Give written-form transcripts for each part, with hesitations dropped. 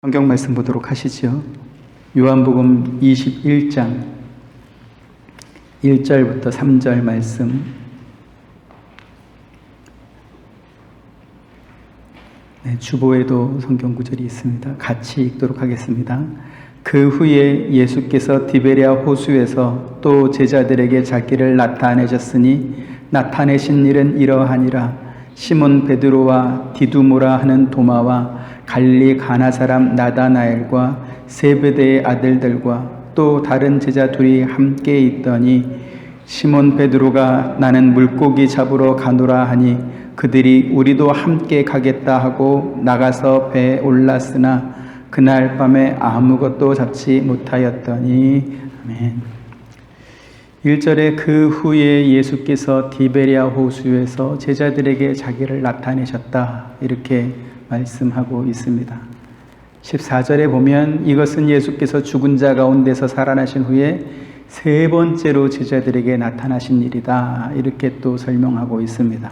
성경 말씀 보도록 하시죠. 요한복음 21장 1절부터 3절 말씀. 주보에도 성경 구절이 있습니다. 같이 읽도록 하겠습니다. 그 후에 예수께서 디베랴 호수에서 또 제자들에게 자기를 나타내셨으니 나타내신 일은 이러하니라. 시몬 베드로와 디두모라 하는 도마와 갈릴리 가나 사람 나다나엘과 세베대의 아들들과 또 다른 제자 둘이 함께 있더니 시몬 베드로가 나는 물고기 잡으러 가노라 하니 그들이 우리도 함께 가겠다 하고 나가서 배에 올랐으나 그날 밤에 아무것도 잡지 못하였더니. 아멘. 1절에 그 후에 예수께서 디베랴 호수에서 제자들에게 자기를 나타내셨다, 이렇게 말씀하고 있습니다. 14절에 보면 이것은 예수께서 죽은 자 가운데서 살아나신 후에 세 번째로 제자들에게 나타나신 일이다, 이렇게 또 설명하고 있습니다.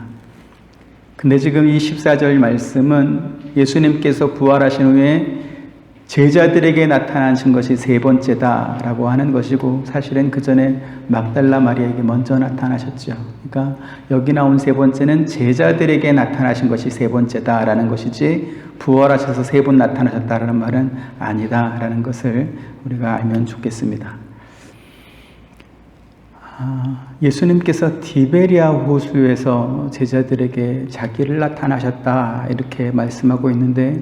근데 지금 이 14절 말씀은 예수님께서 부활하신 후에 제자들에게 나타나신 것이 세 번째다라고 하는 것이고, 사실은 그 전에 막달라 마리아에게 먼저 나타나셨죠. 그러니까 여기 나온 세 번째는 제자들에게 나타나신 것이 세 번째다라는 것이지 부활하셔서 세 번 나타나셨다라는 말은 아니다라는 것을 우리가 알면 좋겠습니다. 예수님께서 디베랴 호수에서 제자들에게 자기를 나타나셨다, 이렇게 말씀하고 있는데,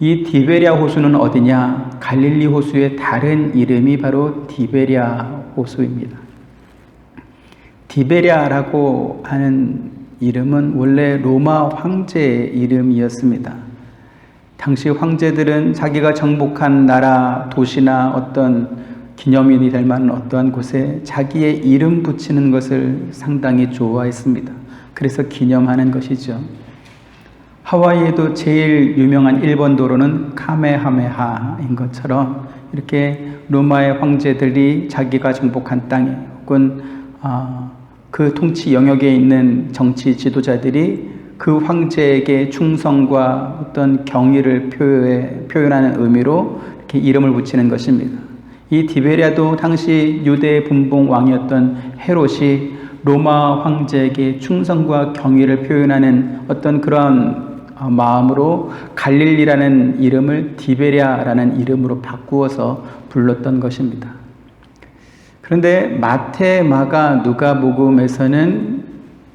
이 디베랴 호수는 어디냐? 갈릴리 호수의 다른 이름이 바로 디베랴 호수입니다. 디베랴라고 하는 이름은 원래 로마 황제의 이름이었습니다. 당시 황제들은 자기가 정복한 나라, 도시나 어떤 기념일이 될 만한 어떠한 곳에 자기의 이름 붙이는 것을 상당히 좋아했습니다. 그래서 기념하는 것이죠. 하와이에도 제일 유명한 1번 도로는 카메하메하인 것처럼 이렇게 로마의 황제들이 자기가 정복한 땅에 혹은 그 통치 영역에 있는 정치 지도자들이 그 황제에게 충성과 어떤 경의를 표현하는 의미로 이렇게 이름을 붙이는 것입니다. 이 디베랴도 당시 유대 분봉 왕이었던 헤롯이 로마 황제에게 충성과 경의를 표현하는 어떤 그런 마음으로 갈릴리라는 이름을 디베랴라는 이름으로 바꾸어서 불렀던 것입니다. 그런데 마태, 마가, 누가복음에서는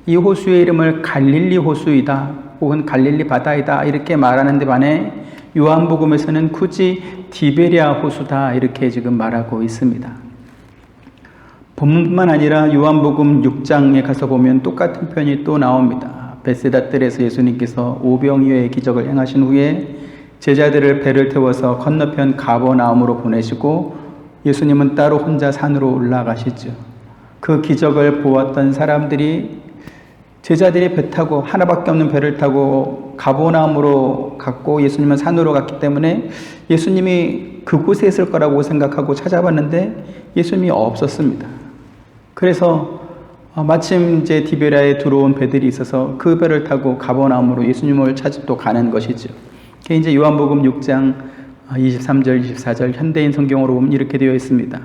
이 호수의 이름을 갈릴리 호수이다 혹은 갈릴리 바다이다 이렇게 말하는 데 반해 요한복음에서는 굳이 디베랴 호수다, 이렇게 지금 말하고 있습니다. 본문뿐만 아니라 요한복음 6장에 가서 보면 똑같은 표현이 또 나옵니다. 베세다 뜰에서 예수님께서 오병이어의 기적을 행하신 후에 제자들을 배를 태워서 건너편 가버나움으로 보내시고 예수님은 따로 혼자 산으로 올라가시죠. 그 기적을 보았던 사람들이 제자들이 배 타고 하나밖에 없는 배를 타고 가버나움으로 갔고 예수님은 산으로 갔기 때문에 예수님이 그곳에 있을 거라고 생각하고 찾아봤는데 예수님이 없었습니다. 그래서 마침 이제 디베랴에 들어온 배들이 있어서 그 배를 타고 가버나움으로 예수님을 찾아 또 가는 것이죠. 그게 이제 요한복음 6장 23절, 24절 현대인 성경으로 보면 이렇게 되어 있습니다.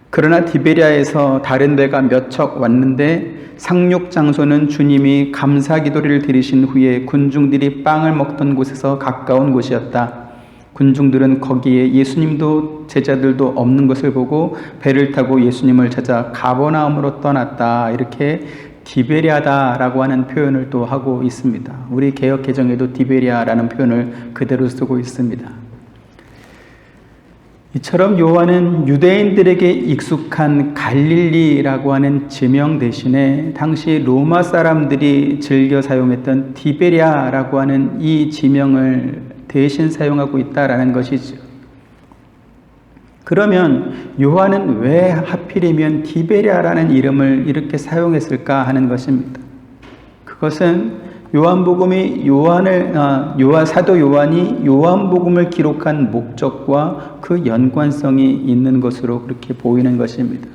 그러나 디베랴에서 다른 배가 몇 척 왔는데 상륙 장소는 주님이 감사 기도를 드리신 후에 군중들이 빵을 먹던 곳에서 가까운 곳이었다. 군중들은 거기에 예수님도 제자들도 없는 것을 보고 배를 타고 예수님을 찾아 가버나움으로 떠났다, 이렇게 디베랴다라고 하는 표현을 또 하고 있습니다. 우리 개역 개정에도 디베랴라는 표현을 그대로 쓰고 있습니다. 이처럼 요한은 유대인들에게 익숙한 갈릴리라고 하는 지명 대신에 당시 로마 사람들이 즐겨 사용했던 디베랴라고 하는 이 지명을 대신 사용하고 있다라는 것이죠. 그러면 요한은 왜 하필이면 디베랴라는 이름을 이렇게 사용했을까 하는 것입니다. 그것은 요한복음이 사도 요한이 요한복음을 기록한 목적과 그 연관성이 있는 것으로 그렇게 보이는 것입니다.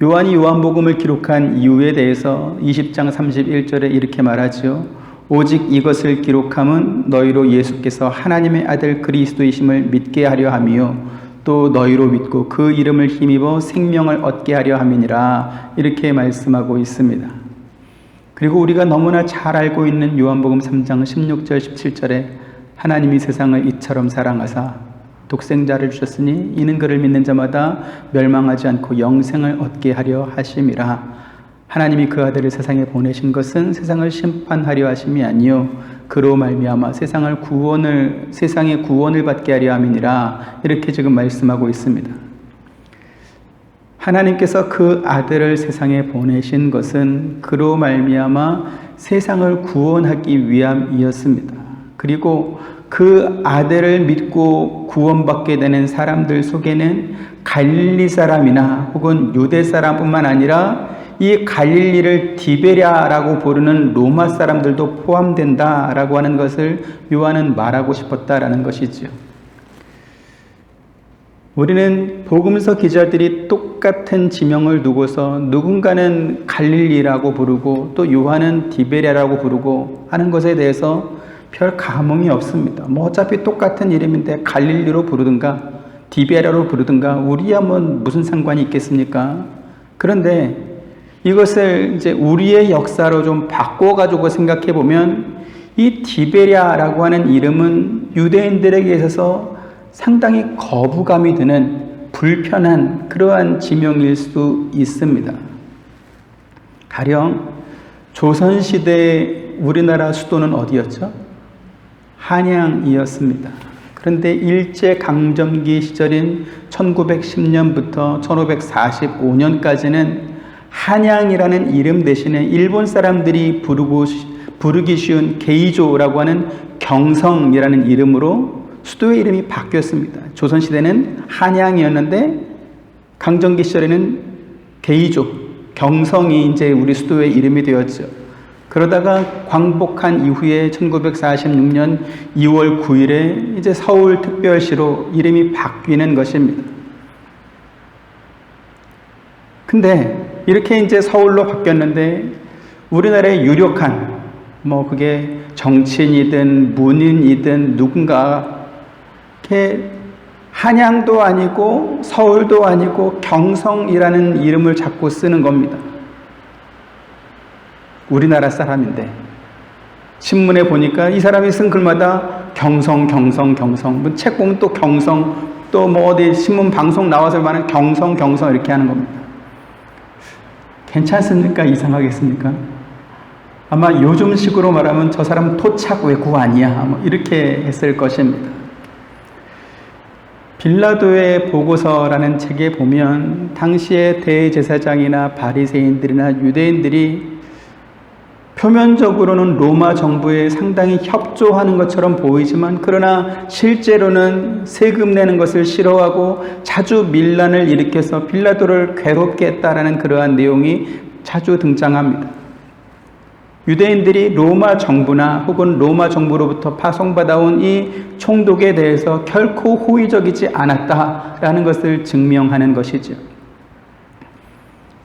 요한이 요한복음을 기록한 이유에 대해서 20장 31절에 이렇게 말하죠. 오직 이것을 기록함은 너희로 예수께서 하나님의 아들 그리스도이심을 믿게 하려 함이요 또 너희로 믿고 그 이름을 힘입어 생명을 얻게 하려 함이니라. 이렇게 말씀하고 있습니다. 그리고 우리가 너무나 잘 알고 있는 요한복음 3장 16절 17절에 하나님이 세상을 이처럼 사랑하사 독생자를 주셨으니 이는 그를 믿는 자마다 멸망하지 않고 영생을 얻게 하려 하심이라. 하나님이 그 아들을 세상에 보내신 것은 세상을 심판하려 하심이 아니요 그로 말미암아 세상의 구원을 받게 하려 함이니라. 이렇게 지금 말씀하고 있습니다. 하나님께서 그 아들을 세상에 보내신 것은 그로 말미암아 세상을 구원하기 위함이었습니다. 그리고 그 아들을 믿고 구원받게 되는 사람들 속에는 갈릴리 사람이나 혹은 유대 사람뿐만 아니라 이 갈릴리를 디베랴라고 부르는 로마 사람들도 포함된다라고 하는 것을 요한은 말하고 싶었다라는 것이지요. 우리는 복음서 기자들이 똑같은 지명을 두고서 누군가는 갈릴리라고 부르고 또 요한은 디베랴라고 부르고 하는 것에 대해서 별 감흥이 없습니다. 뭐 어차피 똑같은 이름인데 갈릴리로 부르든가 디베랴로 부르든가 우리야 뭐 무슨 상관이 있겠습니까? 그런데 이것을 이제 우리의 역사로 좀 바꿔가지고 생각해 보면 이 디베랴라고 하는 이름은 유대인들에게 있어서 상당히 거부감이 드는 불편한 그러한 지명일 수 있습니다. 가령 조선시대 우리나라 수도는 어디였죠? 한양이었습니다. 그런데 일제강점기 시절인 1910년부터 1545년까지는 한양이라는 이름 대신에 일본 사람들이 부르기 쉬운 게이조라고 하는 경성이라는 이름으로 수도의 이름이 바뀌었습니다. 조선시대는 한양이었는데 강점기 시절에는 게이조, 경성이 이제 우리 수도의 이름이 되었죠. 그러다가 광복한 이후에 1946년 2월 9일에 이제 서울특별시로 이름이 바뀌는 것입니다. 근데 이렇게 이제 서울로 바뀌었는데 우리나라의 유력한 뭐 그게 정치인이든 문인이든 누군가 이렇게 한양도 아니고 서울도 아니고 경성이라는 이름을 자꾸 쓰는 겁니다. 우리나라 사람인데 신문에 보니까 이 사람이 쓴 글마다 경성 뭐 책 보면 또 경성 또 뭐 어디 신문 방송 나와서 말하는 경성 이렇게 하는 겁니다. 괜찮습니까? 이상하겠습니까? 아마 요즘식으로 말하면 저 사람은 토착 외구 아니야 뭐 이렇게 했을 것입니다. 빌라도의 보고서라는 책에 보면 당시의 대제사장이나 바리새인들이나 유대인들이 표면적으로는 로마 정부에 상당히 협조하는 것처럼 보이지만 그러나 실제로는 세금 내는 것을 싫어하고 자주 밀란을 일으켜서 빌라도를 괴롭게 했다라는 그러한 내용이 자주 등장합니다. 유대인들이 로마 정부나 혹은 로마 정부로부터 파송받아온 이 총독에 대해서 결코 호의적이지 않았다라는 것을 증명하는 것이죠.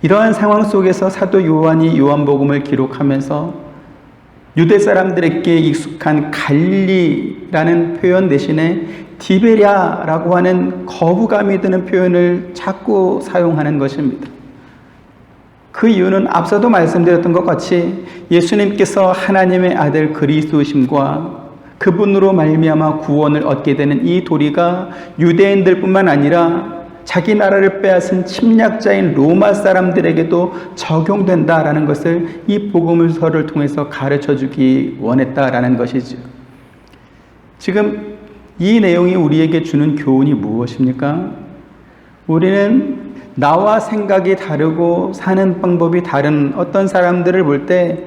이러한 상황 속에서 사도 요한이 요한복음을 기록하면서 유대 사람들에게 익숙한 갈릴리라는 표현 대신에 디베랴라고 하는 거부감이 드는 표현을 자꾸 사용하는 것입니다. 그 이유는 앞서도 말씀드렸던 것 같이 예수님께서 하나님의 아들 그리스도심과 그분으로 말미암아 구원을 얻게 되는 이 도리가 유대인들뿐만 아니라 자기 나라를 빼앗은 침략자인 로마 사람들에게도 적용된다라는 것을 이 복음서를 통해서 가르쳐주기 원했다라는 것이죠. 지금 이 내용이 우리에게 주는 교훈이 무엇입니까? 우리는 나와 생각이 다르고 사는 방법이 다른 어떤 사람들을 볼 때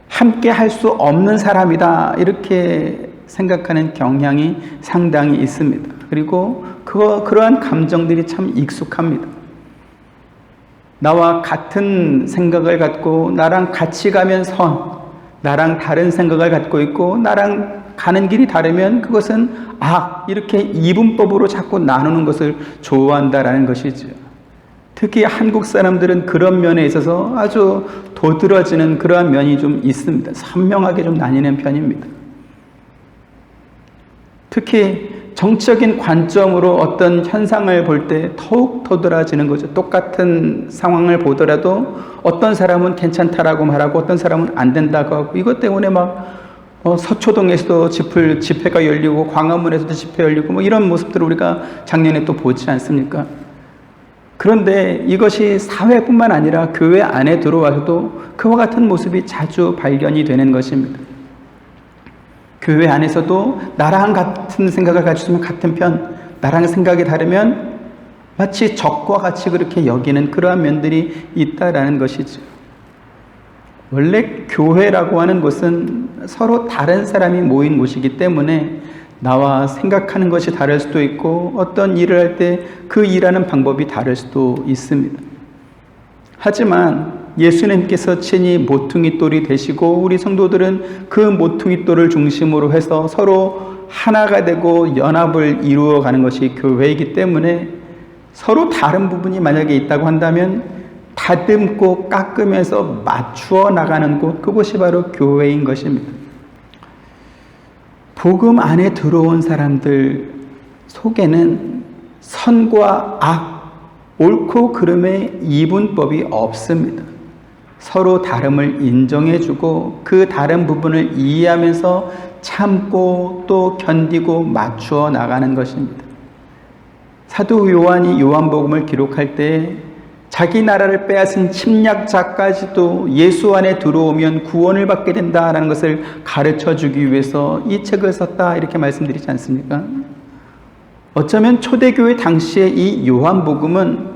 함께 할 수 없는 사람이다 이렇게 생각하는 경향이 상당히 있습니다. 그리고 그러한 감정들이 참 익숙합니다. 나와 같은 생각을 갖고 나랑 같이 가면 선, 나랑 다른 생각을 갖고 있고 나랑 가는 길이 다르면 그것은 악, 이렇게 이분법으로 자꾸 나누는 것을 좋아한다라는 것이죠. 특히 한국 사람들은 그런 면에 있어서 아주 도드라지는 그러한 면이 좀 있습니다. 선명하게 좀 나뉘는 편입니다. 특히 정치적인 관점으로 어떤 현상을 볼 때 더욱 도드라지는 거죠. 똑같은 상황을 보더라도 어떤 사람은 괜찮다라고 말하고 어떤 사람은 안 된다고 하고, 이것 때문에 막 서초동에서도 집회가 열리고 광화문에서도 집회 열리고 뭐 이런 모습들을 우리가 작년에 또 보지 않습니까? 그런데 이것이 사회뿐만 아니라 교회 안에 들어와서도 그와 같은 모습이 자주 발견이 되는 것입니다. 교회 안에서도 나랑 같은 생각을 가지면 같은 편, 나랑 생각이 다르면 마치 적과 같이 그렇게 여기는 그러한 면들이 있다라는 것이죠. 원래 교회라고 하는 곳은 서로 다른 사람이 모인 곳이기 때문에 나와 생각하는 것이 다를 수도 있고 어떤 일을 할 때 그 일하는 방법이 다를 수도 있습니다. 하지만 예수님께서 친히 모퉁이 돌이 되시고 우리 성도들은 그 모퉁이 돌을 중심으로 해서 서로 하나가 되고 연합을 이루어가는 것이 교회이기 때문에 서로 다른 부분이 만약에 있다고 한다면 다듬고 깎으면서 맞추어 나가는 곳, 그곳이 바로 교회인 것입니다. 복음 안에 들어온 사람들 속에는 선과 악, 옳고 그름의 이분법이 없습니다. 서로 다름을 인정해주고 그 다른 부분을 이해하면서 참고 또 견디고 맞추어 나가는 것입니다. 사도 요한이 요한복음을 기록할 때 자기 나라를 빼앗은 침략자까지도 예수 안에 들어오면 구원을 받게 된다라는 것을 가르쳐주기 위해서 이 책을 썼다, 이렇게 말씀드리지 않습니까? 어쩌면 초대교회 당시의 이 요한복음은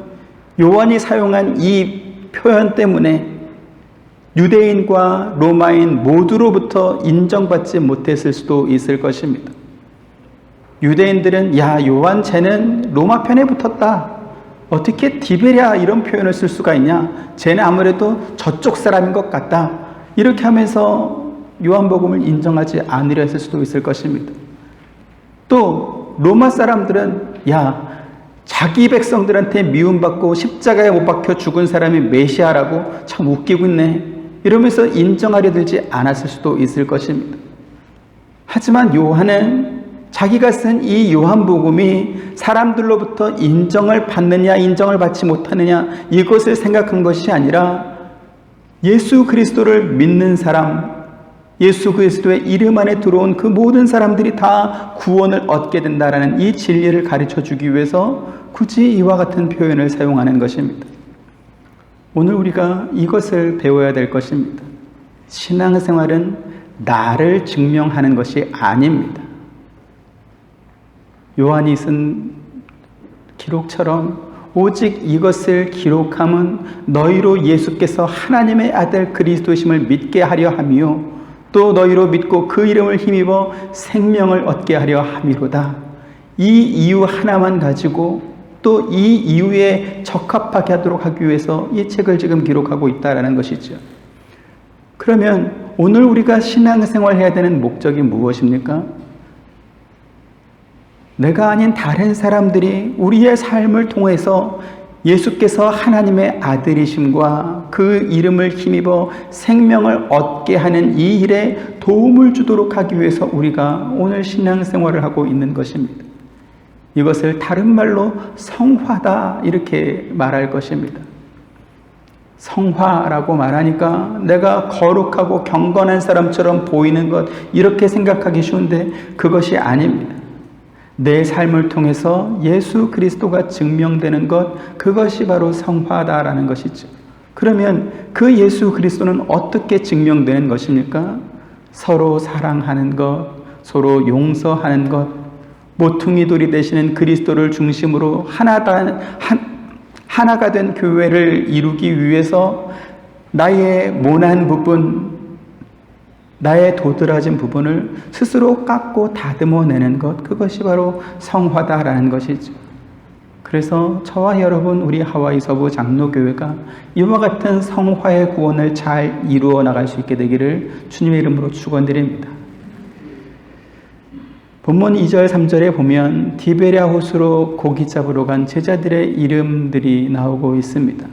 요한이 사용한 이 표현 때문에 유대인과 로마인 모두로부터 인정받지 못했을 수도 있을 것입니다. 유대인들은 야, 요한 쟤는 로마 편에 붙었다, 어떻게 디베랴 이런 표현을 쓸 수가 있냐, 쟤는 아무래도 저쪽 사람인 것 같다, 이렇게 하면서 요한복음을 인정하지 않으려 했을 수도 있을 것입니다. 또 로마 사람들은 야, 자기 백성들한테 미움받고 십자가에 못 박혀 죽은 사람이 메시아라고 참 웃기고 있네, 이러면서 인정하려 들지 않았을 수도 있을 것입니다. 하지만 요한은 자기가 쓴 이 요한복음이 사람들로부터 인정을 받느냐 인정을 받지 못하느냐 이것을 생각한 것이 아니라 예수 그리스도를 믿는 사람, 예수 그리스도의 이름 안에 들어온 그 모든 사람들이 다 구원을 얻게 된다라는 이 진리를 가르쳐주기 위해서 굳이 이와 같은 표현을 사용하는 것입니다. 오늘 우리가 이것을 배워야 될 것입니다. 신앙생활은 나를 증명하는 것이 아닙니다. 요한이 쓴 기록처럼 오직 이것을 기록함은 너희로 예수께서 하나님의 아들 그리스도심을 믿게 하려 함이요 또 너희로 믿고 그 이름을 힘입어 생명을 얻게 하려 함이로다. 이 이유 하나만 가지고 또 이 이유에 적합하게 하도록 하기 위해서 이 책을 지금 기록하고 있다는 것이죠. 그러면 오늘 우리가 신앙생활 해야 되는 목적이 무엇입니까? 내가 아닌 다른 사람들이 우리의 삶을 통해서 예수께서 하나님의 아들이심과 그 이름을 힘입어 생명을 얻게 하는 이 일에 도움을 주도록 하기 위해서 우리가 오늘 신앙생활을 하고 있는 것입니다. 이것을 다른 말로 성화다 이렇게 말할 것입니다. 성화라고 말하니까 내가 거룩하고 경건한 사람처럼 보이는 것 이렇게 생각하기 쉬운데 그것이 아닙니다. 내 삶을 통해서 예수 그리스도가 증명되는 것, 그것이 바로 성화다라는 것이죠. 그러면 그 예수 그리스도는 어떻게 증명되는 것입니까? 서로 사랑하는 것, 서로 용서하는 것, 모퉁이 돌이 되시는 그리스도를 중심으로 하나가 된 교회를 이루기 위해서 나의 모난 부분, 나의 도드라진 부분을 스스로 깎고 다듬어내는 것, 그것이 바로 성화다라는 것이죠. 그래서 저와 여러분 우리 하와이 서부 장로교회가 이와 같은 성화의 구원을 잘 이루어 나갈 수 있게 되기를 주님의 이름으로 축원드립니다. 본문 2절 3절에 보면 디베랴 호수로 고기 잡으러 간 제자들의 이름들이 나오고 있습니다.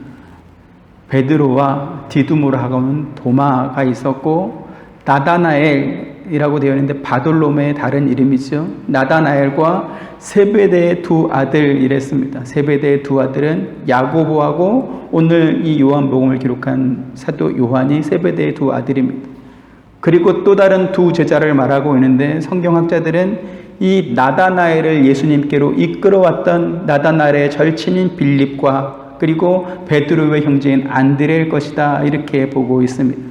베드로와 디두모라 하고는 도마가 있었고, 나다나엘이라고 되어 있는데 바돌로메의 다른 이름이죠. 나다나엘과 세베대의 두 아들 이랬습니다. 세베대의 두 아들은 야고보하고 오늘 이 요한복음을 기록한 사도 요한이 세베대의 두 아들입니다. 그리고 또 다른 두 제자를 말하고 있는데, 성경학자들은 이 나다나엘을 예수님께로 이끌어왔던 나다나엘의 절친인 빌립과 그리고 베드로의 형제인 안드레일 것이다, 이렇게 보고 있습니다.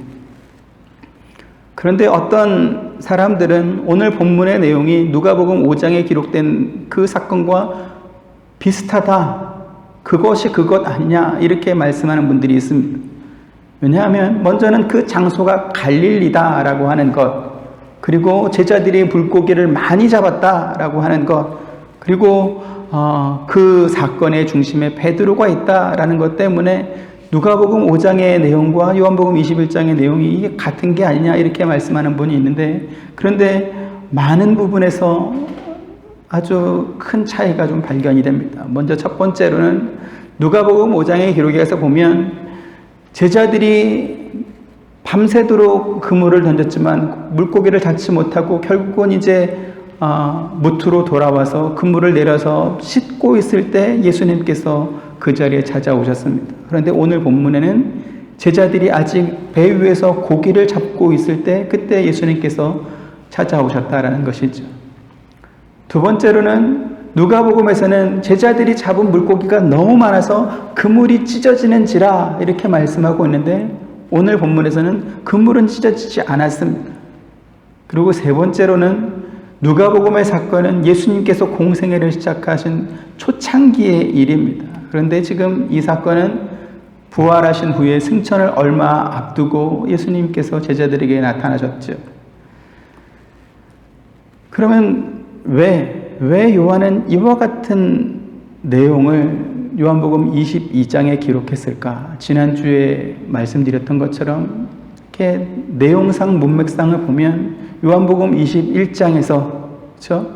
그런데 어떤 사람들은 오늘 본문의 내용이 누가복음 5장에 기록된 그 사건과 비슷하다, 그것이 그것 아니냐, 이렇게 말씀하는 분들이 있습니다. 왜냐하면 먼저는 그 장소가 갈릴리다라고 하는 것, 그리고 제자들이 물고기를 많이 잡았다라고 하는 것, 그리고 그 사건의 중심에 베드로가 있다라는 것 때문에 누가복음 5장의 내용과 요한복음 21장의 내용이 이게 같은 게 아니냐, 이렇게 말씀하는 분이 있는데, 그런데 많은 부분에서 아주 큰 차이가 좀 발견이 됩니다. 먼저 첫 번째로는 누가복음 5장의 기록에서 보면 제자들이 밤새도록 그물을 던졌지만 물고기를 잡지 못하고 결국은 이제 무트로 돌아와서 그물을 내려서 씻고 있을 때 예수님께서 그 자리에 찾아오셨습니다. 그런데 오늘 본문에는 제자들이 아직 배 위에서 고기를 잡고 있을 때 그때 예수님께서 찾아오셨다라는 것이죠. 두 번째로는 누가복음에서는 제자들이 잡은 물고기가 너무 많아서 그물이 찢어지는지라 이렇게 말씀하고 있는데, 오늘 본문에서는 그물은 찢어지지 않았습니다. 그리고 세 번째로는 누가복음의 사건은 예수님께서 공생애를 시작하신 초창기의 일입니다. 그런데 지금 이 사건은 부활하신 후에 승천을 얼마 앞두고 예수님께서 제자들에게 나타나셨죠. 그러면 왜 요한은 이와 같은 내용을 요한복음 22장에 기록했을까? 지난주에 말씀드렸던 것처럼 이렇게 내용상 문맥상을 보면 요한복음 21장에서, 그렇죠?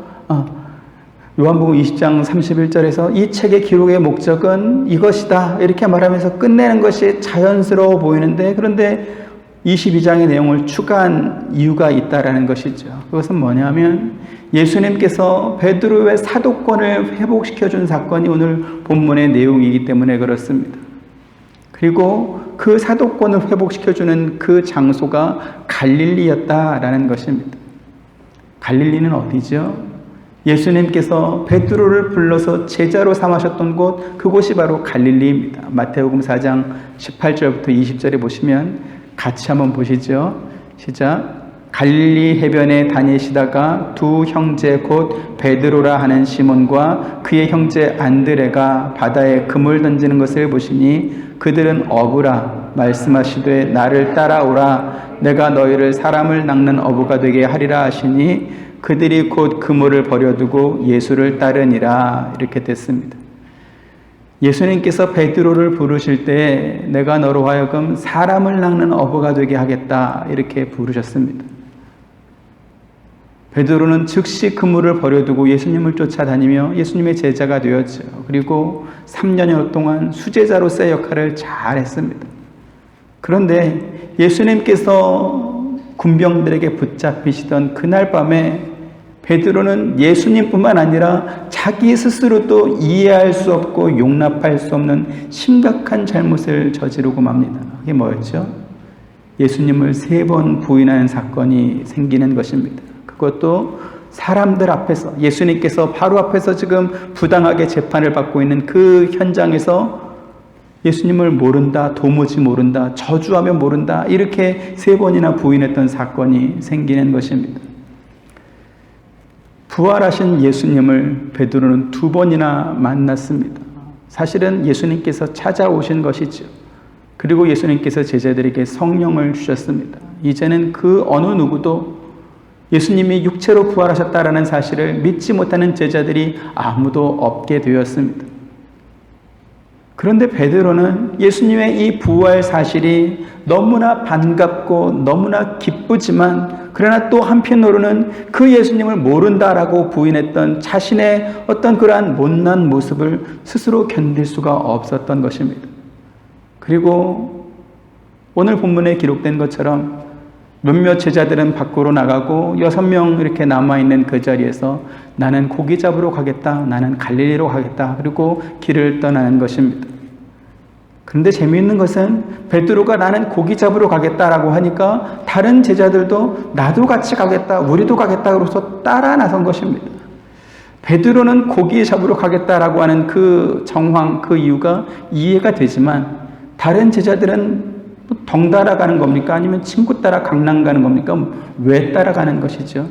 요한복음 20장 31절에서 이 책의 기록의 목적은 이것이다, 이렇게 말하면서 끝내는 것이 자연스러워 보이는데, 그런데 22장의 내용을 추가한 이유가 있다라는 것이죠. 그것은 뭐냐면 예수님께서 베드로의 사도권을 회복시켜준 사건이 오늘 본문의 내용이기 때문에 그렇습니다. 그리고 그 사도권을 회복시켜주는 그 장소가 갈릴리였다라는 것입니다. 갈릴리는 어디죠? 예수님께서 베드로를 불러서 제자로 삼으셨던 곳, 그곳이 바로 갈릴리입니다. 마태복음 4장 18절부터 20절에 보시면 같이 한번 보시죠. 시작. 갈릴리 해변에 다니시다가 두 형제 곧 베드로라 하는 시몬과 그의 형제 안드레가 바다에 그물 던지는 것을 보시니 그들은 어부라 말씀하시되 나를 따라오라 내가 너희를 사람을 낚는 어부가 되게 하리라 하시니 그들이 곧 그물을 버려두고 예수를 따르니라. 이렇게 됐습니다. 예수님께서 베드로를 부르실 때 내가 너로 하여금 사람을 낚는 어부가 되게 하겠다, 이렇게 부르셨습니다. 베드로는 즉시 그물을 버려두고 예수님을 쫓아다니며 예수님의 제자가 되었죠. 그리고 3년여 동안 수제자로서의 역할을 잘 했습니다. 그런데 예수님께서 군병들에게 붙잡히시던 그날 밤에 베드로는 예수님뿐만 아니라 자기 스스로도 이해할 수 없고 용납할 수 없는 심각한 잘못을 저지르고 맙니다. 그게 뭐였죠? 예수님을 3번 부인하는 사건이 생기는 것입니다. 그것도 사람들 앞에서, 예수님께서 바로 앞에서 지금 부당하게 재판을 받고 있는 그 현장에서 예수님을 모른다, 도무지 모른다, 저주하며 모른다, 이렇게 3번이나 부인했던 사건이 생기는 것입니다. 부활하신 예수님을 베드로는 2번이나 만났습니다. 사실은 예수님께서 찾아오신 것이죠. 그리고 예수님께서 제자들에게 성령을 주셨습니다. 이제는 그 어느 누구도 예수님이 육체로 부활하셨다라는 사실을 믿지 못하는 제자들이 아무도 없게 되었습니다. 그런데 베드로는 예수님의 이 부활 사실이 너무나 반갑고 너무나 기쁘지만, 그러나 또 한편으로는 그 예수님을 모른다라고 부인했던 자신의 어떤 그러한 못난 모습을 스스로 견딜 수가 없었던 것입니다. 그리고 오늘 본문에 기록된 것처럼 몇몇 제자들은 밖으로 나가고 6명 이렇게 남아있는 그 자리에서 나는 고기 잡으러 가겠다, 나는 갈릴리로 가겠다, 그리고 길을 떠나는 것입니다. 그런데 재미있는 것은 베드로가 나는 고기 잡으러 가겠다라고 하니까 다른 제자들도 나도 같이 가겠다, 우리도 가겠다 그러면서 따라 나선 것입니다. 베드로는 고기 잡으러 가겠다라고 하는 그 정황, 그 이유가 이해가 되지만 다른 제자들은 덩달아 가는 겁니까? 아니면 친구 따라 강남 가는 겁니까? 왜 따라가는 것이죠?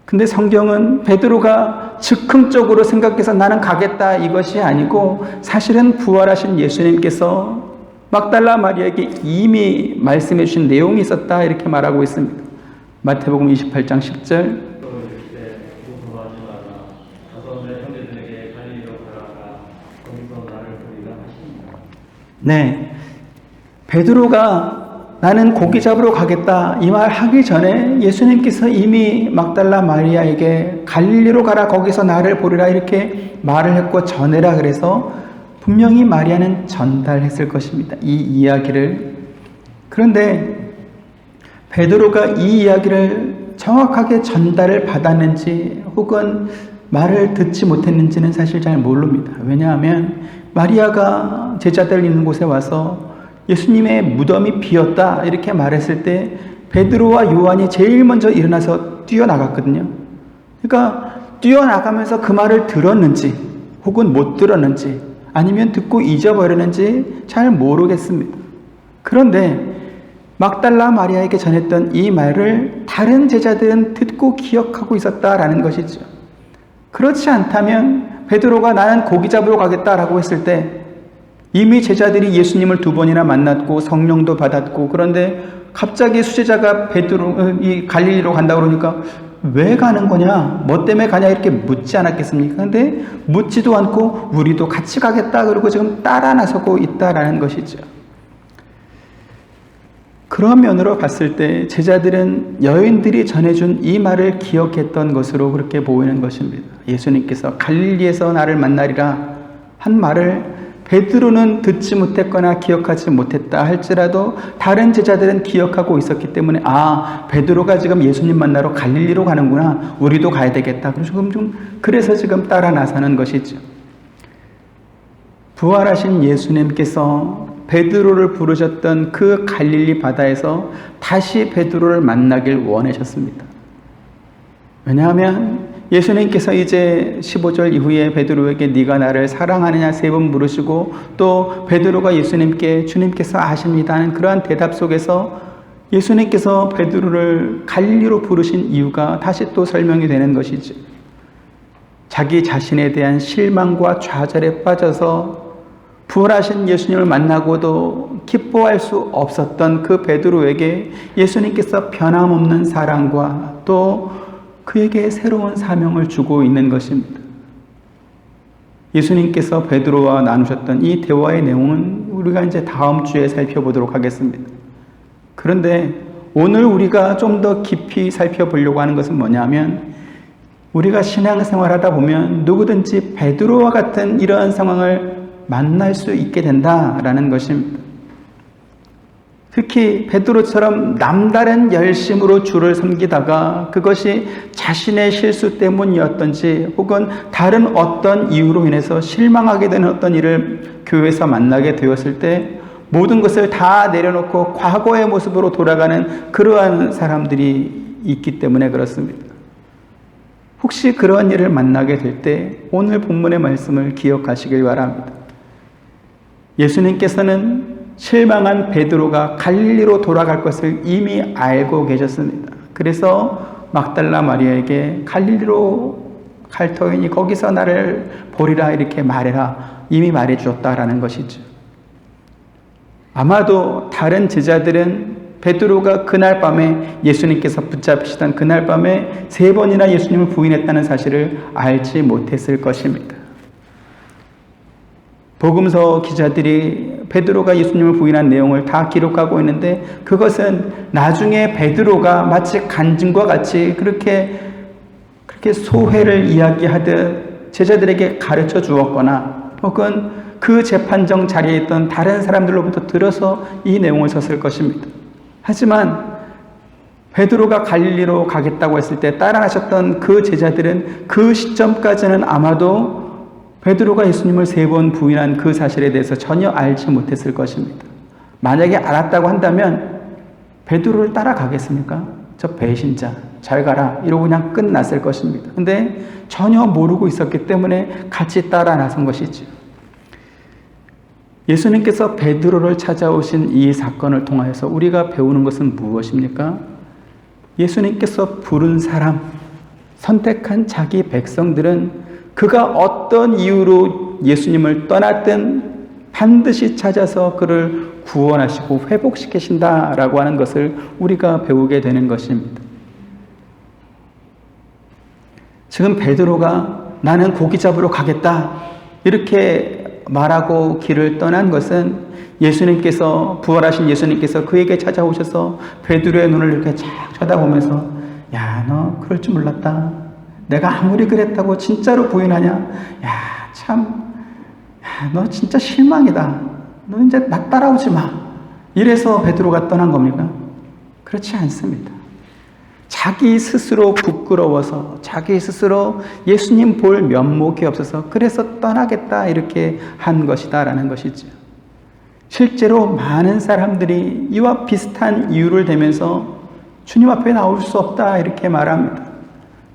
근데 성경은 베드로가 즉흥적으로 생각해서 나는 가겠다 이것이 아니고 사실은 부활하신 예수님께서 막달라 마리아에게 이미 말씀해 주신 내용이 있었다 이렇게 말하고 있습니다. 마태복음 28장 10절 네, 베드로가 나는 고기 잡으러 가겠다 이 말 하기 전에 예수님께서 이미 막달라 마리아에게 갈릴리로 가라 거기서 나를 보리라 이렇게 말을 했고 전해라 그래서 분명히 마리아는 전달했을 것입니다. 이 이야기를. 그런데 베드로가 이 이야기를 정확하게 전달을 받았는지 혹은 말을 듣지 못했는지는 사실 잘 모릅니다. 왜냐하면 마리아가 제자들 있는 곳에 와서 예수님의 무덤이 비었다 이렇게 말했을 때 베드로와 요한이 제일 먼저 일어나서 뛰어나갔거든요. 그러니까 뛰어나가면서 그 말을 들었는지 혹은 못 들었는지 아니면 듣고 잊어버렸는지 잘 모르겠습니다. 그런데 막달라 마리아에게 전했던 이 말을 다른 제자들은 듣고 기억하고 있었다라는 것이죠. 그렇지 않다면 베드로가 나는 고기 잡으러 가겠다라고 했을 때 이미 제자들이 예수님을 2번이나 만났고 성령도 받았고 그런데 갑자기 수제자가 이 갈릴리로 간다고 그러니까 왜 가는 거냐? 뭐 때문에 가냐? 이렇게 묻지 않았겠습니까? 근데 묻지도 않고 우리도 같이 가겠다 그러고 지금 따라 나서고 있다라는 것이죠. 그런 면으로 봤을 때 제자들은 여인들이 전해준 이 말을 기억했던 것으로 그렇게 보이는 것입니다. 예수님께서 갈릴리에서 나를 만나리라 한 말을 베드로는 듣지 못했거나 기억하지 못했다 할지라도 다른 제자들은 기억하고 있었기 때문에 베드로가 지금 예수님 만나러 갈릴리로 가는구나, 우리도 가야 되겠다. 그래서 지금 따라 나서는 것이죠. 부활하신 예수님께서 베드로를 부르셨던 그 갈릴리 바다에서 다시 베드로를 만나길 원하셨습니다. 왜냐하면 예수님께서 이제 15절 이후에 베드로에게 네가 나를 사랑하느냐 3번 물으시고 또 베드로가 예수님께 주님께서 아십니다 하는 그러한 대답 속에서 예수님께서 베드로를 갈릴리로 부르신 이유가 다시 또 설명이 되는 것이죠. 자기 자신에 대한 실망과 좌절에 빠져서 부활하신 예수님을 만나고도 기뻐할 수 없었던 그 베드로에게 예수님께서 변함없는 사랑과 또 그에게 새로운 사명을 주고 있는 것입니다. 예수님께서 베드로와 나누셨던 이 대화의 내용은 우리가 이제 다음 주에 살펴보도록 하겠습니다. 그런데 오늘 우리가 좀 더 깊이 살펴보려고 하는 것은 뭐냐면 우리가 신앙생활 하다 보면 누구든지 베드로와 같은 이러한 상황을 만날 수 있게 된다라는 것입니다. 특히 베드로처럼 남다른 열심으로 주를 섬기다가 그것이 자신의 실수 때문이었던지 혹은 다른 어떤 이유로 인해서 실망하게 되는 어떤 일을 교회에서 만나게 되었을 때 모든 것을 다 내려놓고 과거의 모습으로 돌아가는 그러한 사람들이 있기 때문에 그렇습니다. 혹시 그러한 일을 만나게 될 때 오늘 본문의 말씀을 기억하시길 바랍니다. 예수님께서는 실망한 베드로가 갈릴리로 돌아갈 것을 이미 알고 계셨습니다. 그래서 막달라 마리아에게 갈릴리로 갈 터이니 거기서 나를 보리라 이렇게 말해라 이미 말해 주었다라는 것이죠. 아마도 다른 제자들은 베드로가 그날 밤에 예수님께서 붙잡히시던 그날 밤에 3번이나 예수님을 부인했다는 사실을 알지 못했을 것입니다. 복음서 기자들이 베드로가 예수님을 부인한 내용을 다 기록하고 있는데 그것은 나중에 베드로가 마치 간증과 같이 그렇게 소회를 이야기하듯 제자들에게 가르쳐 주었거나 혹은 그 재판정 자리에 있던 다른 사람들로부터 들어서 이 내용을 썼을 것입니다. 하지만 베드로가 갈릴리로 가겠다고 했을 때 따라 나섰던 그 제자들은 그 시점까지는 아마도 베드로가 예수님을 3번 부인한 그 사실에 대해서 전혀 알지 못했을 것입니다. 만약에 알았다고 한다면 베드로를 따라가겠습니까? 저 배신자, 잘 가라 이러고 그냥 끝났을 것입니다. 근데 전혀 모르고 있었기 때문에 같이 따라 나선 것이죠. 예수님께서 베드로를 찾아오신 이 사건을 통하여서 우리가 배우는 것은 무엇입니까? 예수님께서 부른 사람, 선택한 자기 백성들은 그가 어떤 이유로 예수님을 떠났든 반드시 찾아서 그를 구원하시고 회복시키신다라고 하는 것을 우리가 배우게 되는 것입니다. 지금 베드로가 나는 고기 잡으러 가겠다 이렇게 말하고 길을 떠난 것은 예수님께서 부활하신 예수님께서 그에게 찾아오셔서 베드로의 눈을 이렇게 쫙 쳐다보면서 야, 너 그럴 줄 몰랐다. 내가 아무리 그랬다고 진짜로 부인하냐? 야, 참, 야, 너 진짜 실망이다. 너 이제 나 따라오지 마. 이래서 베드로가 떠난 겁니까? 그렇지 않습니다. 자기 스스로 부끄러워서 자기 스스로 예수님 볼 면목이 없어서 그래서 떠나겠다 이렇게 한 것이다라는 것이죠. 실제로 많은 사람들이 이와 비슷한 이유를 대면서 주님 앞에 나올 수 없다 이렇게 말합니다.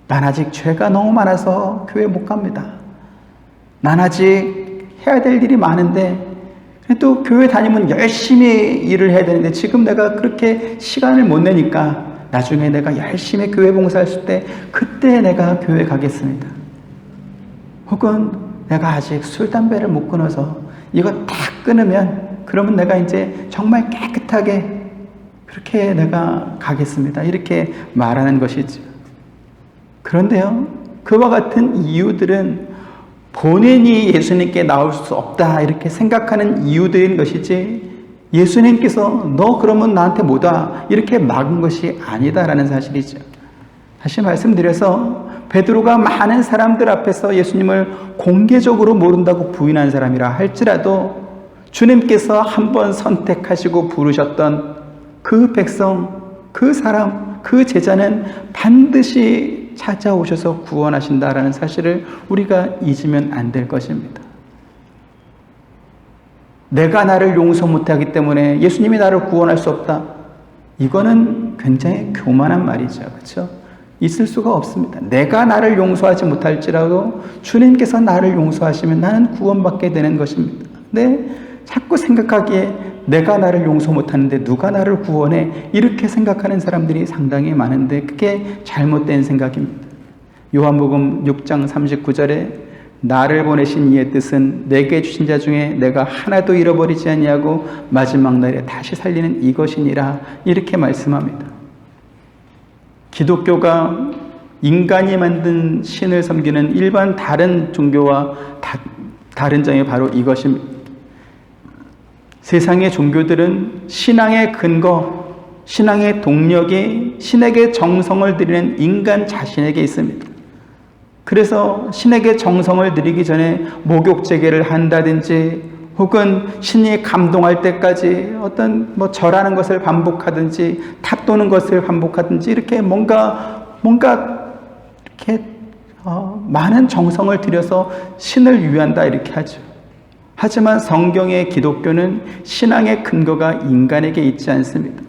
난 아직 죄가 너무 많아서 교회 못 갑니다. 난 아직 해야 될 일이 많은데 또 교회 다니면 열심히 일을 해야 되는데 지금 내가 그렇게 시간을 못 내니까 나중에 내가 열심히 교회 봉사했을 때 그때 내가 교회 가겠습니다. 혹은 내가 아직 술, 담배를 못 끊어서 이거 딱 끊으면 그러면 내가 이제 정말 깨끗하게 그렇게 내가 가겠습니다. 이렇게 말하는 것이죠. 그런데요, 그와 같은 이유들은 본인이 예수님께 나올 수 없다 이렇게 생각하는 이유들인 것이지 예수님께서 너 그러면 나한테 못 와 이렇게 막은 것이 아니다라는 사실이죠. 다시 말씀드려서 베드로가 많은 사람들 앞에서 예수님을 공개적으로 모른다고 부인한 사람이라 할지라도 주님께서 한번 선택하시고 부르셨던 그 백성, 그 사람, 그 제자는 반드시 찾아오셔서 구원하신다라는 사실을 우리가 잊으면 안 될 것입니다. 내가 나를 용서 못하기 때문에 예수님이 나를 구원할 수 없다. 이거는 굉장히 교만한 말이죠. 그렇죠? 있을 수가 없습니다. 내가 나를 용서하지 못할지라도 주님께서 나를 용서하시면 나는 구원받게 되는 것입니다. 근데 자꾸 생각하기에 내가 나를 용서 못하는데 누가 나를 구원해? 이렇게 생각하는 사람들이 상당히 많은데 그게 잘못된 생각입니다. 요한복음 6장 39절에 나를 보내신 이의 뜻은 내게 주신 자 중에 내가 하나도 잃어버리지 아니하고 마지막 날에 다시 살리는 이것이니라 이렇게 말씀합니다. 기독교가 인간이 만든 신을 섬기는 일반 다른 종교와 다른 점이 바로 이것입니다. 세상의 종교들은 신앙의 근거, 신앙의 동력이 신에게 정성을 드리는 인간 자신에게 있습니다. 그래서 신에게 정성을 드리기 전에 목욕제계를 한다든지 혹은 신이 감동할 때까지 어떤 절하는 것을 반복하든지 탑도는 것을 반복하든지 이렇게 뭔가 이렇게 많은 정성을 들여서 신을 위한다 이렇게 하죠. 하지만 성경의 기독교는 신앙의 근거가 인간에게 있지 않습니다.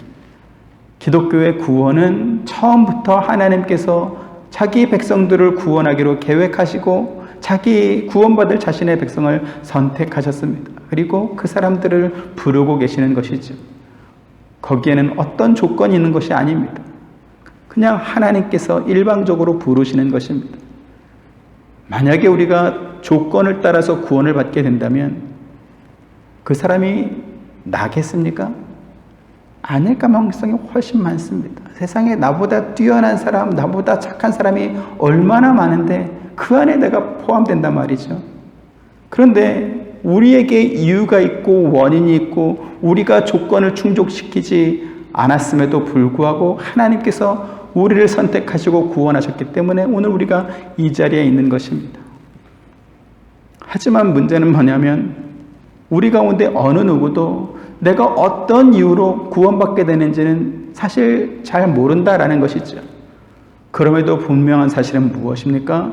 기독교의 구원은 처음부터 하나님께서 자기 백성들을 구원하기로 계획하시고 자기 구원받을 자신의 백성을 선택하셨습니다. 그리고 그 사람들을 부르고 계시는 것이죠. 거기에는 어떤 조건이 있는 것이 아닙니다. 그냥 하나님께서 일방적으로 부르시는 것입니다. 만약에 우리가 조건을 따라서 구원을 받게 된다면 그 사람이 나겠습니까? 아닐 가능성이 훨씬 많습니다. 세상에 나보다 뛰어난 사람, 나보다 착한 사람이 얼마나 많은데 그 안에 내가 포함된단 말이죠. 그런데 우리에게 이유가 있고 원인이 있고 우리가 조건을 충족시키지 않았음에도 불구하고 하나님께서 우리를 선택하시고 구원하셨기 때문에 오늘 우리가 이 자리에 있는 것입니다. 하지만 문제는 뭐냐면 우리 가운데 어느 누구도 내가 어떤 이유로 구원받게 되는지는 사실 잘 모른다라는 것이죠. 그럼에도 분명한 사실은 무엇입니까?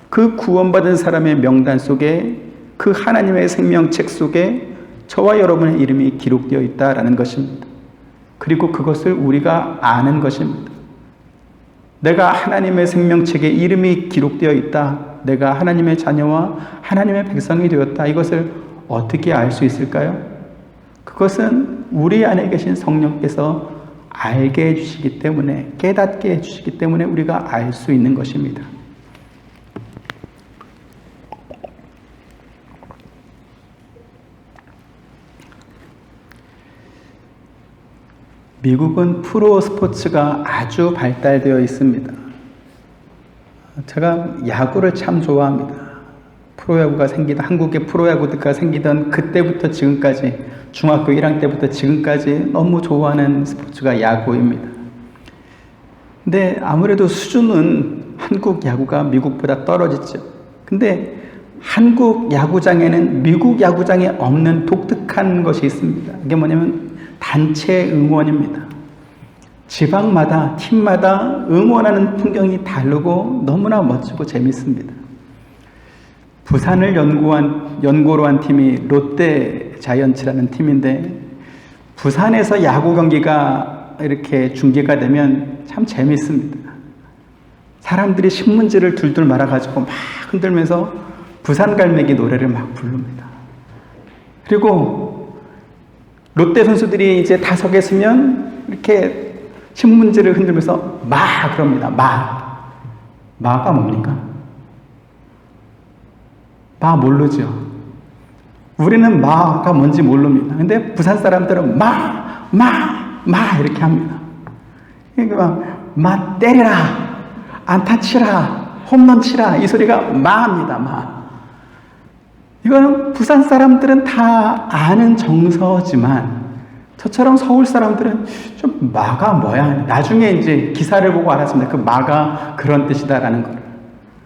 그 구원받은 사람의 명단 속에, 그 하나님의 생명책 속에 저와 여러분의 이름이 기록되어 있다라는 것입니다. 그리고 그것을 우리가 아는 것입니다. 내가 하나님의 생명책에 이름이 기록되어 있다. 내가 하나님의 자녀와 하나님의 백성이 되었다. 이것을 어떻게 알 수 있을까요? 그것은 우리 안에 계신 성령께서 알게 해주시기 때문에, 깨닫게 해주시기 때문에 우리가 알 수 있는 것입니다. 미국은 프로 스포츠가 아주 발달되어 있습니다. 제가 야구를 참 좋아합니다. 프로야구가 한국의 프로야구가 생기던 그때부터 지금까지, 중학교 1학년 때부터 지금까지 너무 좋아하는 스포츠가 야구입니다. 근데 아무래도 수준은 한국 야구가 미국보다 떨어지죠. 근데 한국 야구장에는 미국 야구장에 없는 독특한 것이 있습니다. 이게 뭐냐면 단체 응원입니다. 지방마다, 팀마다 응원하는 풍경이 다르고 너무나 멋지고 재밌습니다. 부산을 연고로 한 팀이 롯데 자이언츠라는 팀인데, 부산에서 야구 경기가 이렇게 중계가 되면 참 재밌습니다. 사람들이 신문지를 둘둘 말아가지고 막 흔들면서 부산 갈매기 노래를 막 부릅니다. 그리고 롯데 선수들이 이제 타석에 서면 이렇게 신문지를 흔들면서 마 그럽니다. 마가 뭡니까? 마 모르죠. 우리는 마가 뭔지 모릅니다. 근데 부산 사람들은 마 이렇게 합니다. 그러니까 마 때리라, 안타 치라, 홈런 치라, 이 소리가 마입니다. 마. 이거는 부산 사람들은 다 아는 정서지만 저처럼 서울 사람들은 좀 마가 뭐야? 나중에 이제 기사를 보고 알았습니다. 그 마가 그런 뜻이다라는 걸.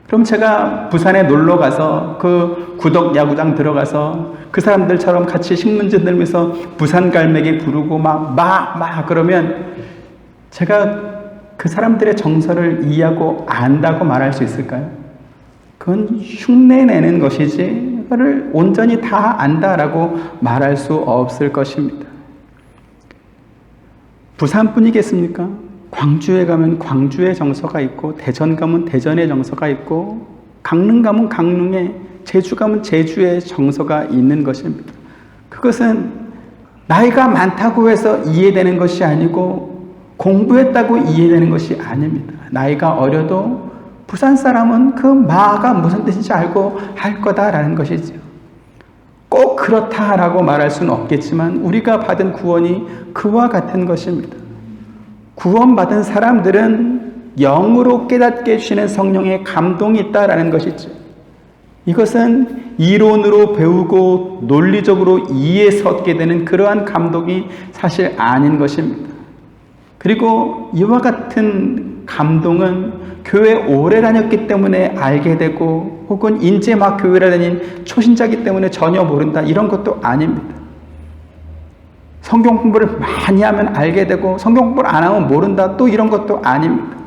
그럼 제가 부산에 놀러 가서 그 구덕 야구장 들어가서 그 사람들처럼 같이 신문지 들면서 부산 갈매기 부르고 마 그러면 제가 그 사람들의 정서를 이해하고 안다고 말할 수 있을까요? 그건 흉내내는 것이지 그거를 온전히 다 안다라고 말할 수 없을 것입니다. 부산뿐이겠습니까? 광주에 가면 광주의 정서가 있고, 대전 가면 대전의 정서가 있고, 강릉 가면 강릉의, 제주 가면 제주의 정서가 있는 것입니다. 그것은 나이가 많다고 해서 이해되는 것이 아니고 공부했다고 이해되는 것이 아닙니다. 나이가 어려도 부산 사람은 그 마가 무슨 뜻인지 알고 할 거다라는 것이죠. 꼭 그렇다라고 말할 수는 없겠지만 우리가 받은 구원이 그와 같은 것입니다. 구원받은 사람들은 영으로 깨닫게 해주시는 성령의 감동이 있다라는 것이죠. 이것은 이론으로 배우고 논리적으로 이해해서 얻게 되는 그러한 감동이 사실 아닌 것입니다. 그리고 이와 같은 감동은 교회 오래 다녔기 때문에 알게 되고, 혹은 이제 막 교회를 다닌 초신자이기 때문에 전혀 모른다, 이런 것도 아닙니다. 성경 공부를 많이 하면 알게 되고 성경 공부를 안 하면 모른다, 또 이런 것도 아닙니다.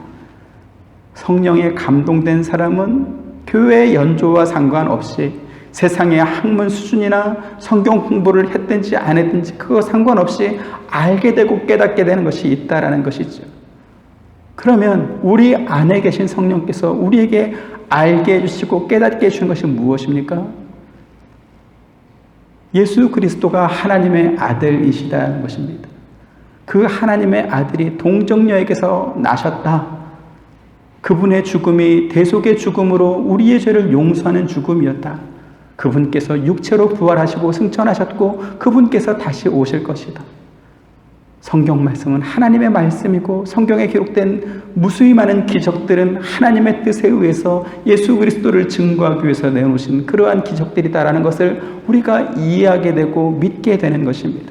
성령에 감동된 사람은 교회의 연조와 상관없이 세상의 학문 수준이나 성경 공부를 했든지 안 했든지 그거 상관없이 알게 되고 깨닫게 되는 것이 있다라는 것이죠. 그러면 우리 안에 계신 성령께서 우리에게 알게 해주시고 깨닫게 해주시는 것이 무엇입니까? 예수 그리스도가 하나님의 아들이시다는 것입니다. 그 하나님의 아들이 동정녀에게서 나셨다. 그분의 죽음이 대속의 죽음으로 우리의 죄를 용서하는 죽음이었다. 그분께서 육체로 부활하시고 승천하셨고 그분께서 다시 오실 것이다. 성경 말씀은 하나님의 말씀이고 성경에 기록된 무수히 많은 기적들은 하나님의 뜻에 의해서 예수 그리스도를 증거하기 위해서 내놓으신 그러한 기적들이다라는 것을 우리가 이해하게 되고 믿게 되는 것입니다.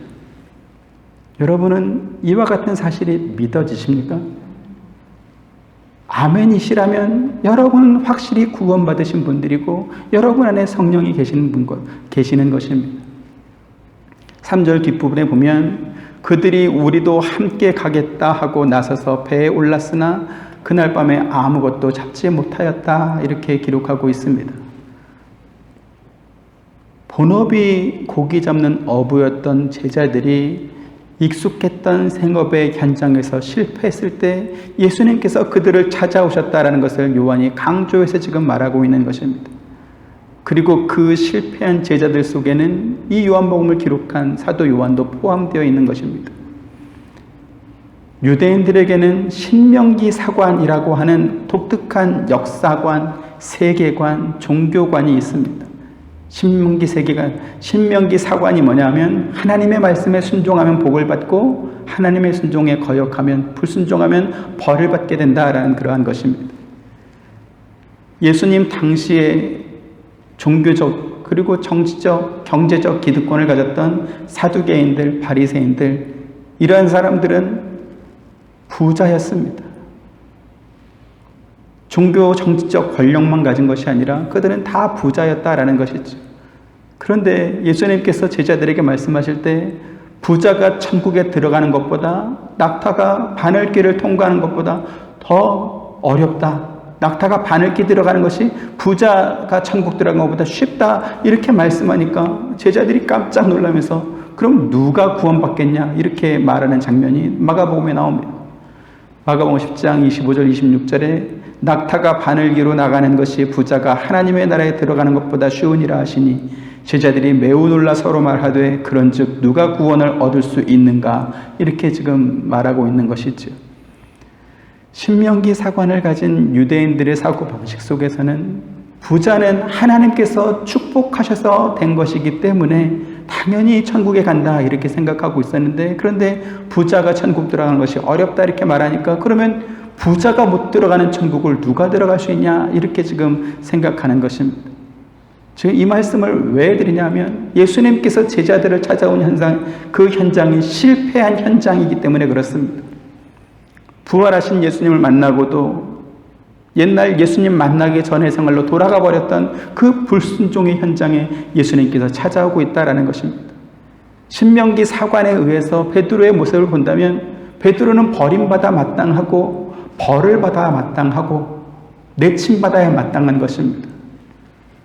여러분은 이와 같은 사실이 믿어지십니까? 아멘이시라면 여러분은 확실히 구원받으신 분들이고 여러분 안에 성령이 계시는 것입니다. 3절 뒷부분에 보면 그들이 우리도 함께 가겠다 하고 나서서 배에 올랐으나 그날 밤에 아무것도 잡지 못하였다 이렇게 기록하고 있습니다. 본업이 고기 잡는 어부였던 제자들이 익숙했던 생업의 현장에서 실패했을 때 예수님께서 그들을 찾아오셨다라는 것을 요한이 강조해서 지금 말하고 있는 것입니다. 그리고 그 실패한 제자들 속에는 이 요한복음을 기록한 사도 요한도 포함되어 있는 것입니다. 유대인들에게는 신명기 사관이라고 하는 독특한 역사관, 세계관, 종교관이 있습니다. 신명기 세계관, 신명기 사관이 뭐냐면 하나님의 말씀에 순종하면 복을 받고 하나님의 순종에 거역하면 불순종하면 벌을 받게 된다라는 그러한 것입니다. 예수님 당시에 종교적 그리고 정치적, 경제적 기득권을 가졌던 사두개인들, 바리새인들 이러한 사람들은 부자였습니다. 종교 정치적 권력만 가진 것이 아니라 그들은 다 부자였다라는 것이죠. 그런데 예수님께서 제자들에게 말씀하실 때 부자가 천국에 들어가는 것보다 낙타가 바늘길을 통과하는 것보다 더 어렵다. 낙타가 바늘길 들어가는 것이 부자가 천국 들어가는 것보다 쉽다. 이렇게 말씀하니까 제자들이 깜짝 놀라면서 그럼 누가 구원받겠냐 이렇게 말하는 장면이 마가복음에 나옵니다. 마가복음 10장 25절 26절에 낙타가 바늘기로 나가는 것이 부자가 하나님의 나라에 들어가는 것보다 쉬우니라 하시니 제자들이 매우 놀라 서로 말하되 그런즉 누가 구원을 얻을 수 있는가 이렇게 지금 말하고 있는 것이죠. 신명기 사관을 가진 유대인들의 사고방식 속에서는 부자는 하나님께서 축복하셔서 된 것이기 때문에 당연히 천국에 간다 이렇게 생각하고 있었는데 그런데 부자가 천국 들어가는 것이 어렵다 이렇게 말하니까 그러면 부자가 못 들어가는 천국을 누가 들어갈 수 있냐 이렇게 지금 생각하는 것입니다. 지금 이 말씀을 왜 드리냐면 예수님께서 제자들을 찾아온 현장, 그 현장이 실패한 현장이기 때문에 그렇습니다. 부활하신 예수님을 만나고도 옛날 예수님 만나기 전의 생활로 돌아가 버렸던 그 불순종의 현장에 예수님께서 찾아오고 있다는 것입니다. 신명기 사관에 의해서 베드로의 모습을 본다면 베드로는 버림받아 마땅하고 벌을 받아 마땅하고 내침받아야 마땅한 것입니다.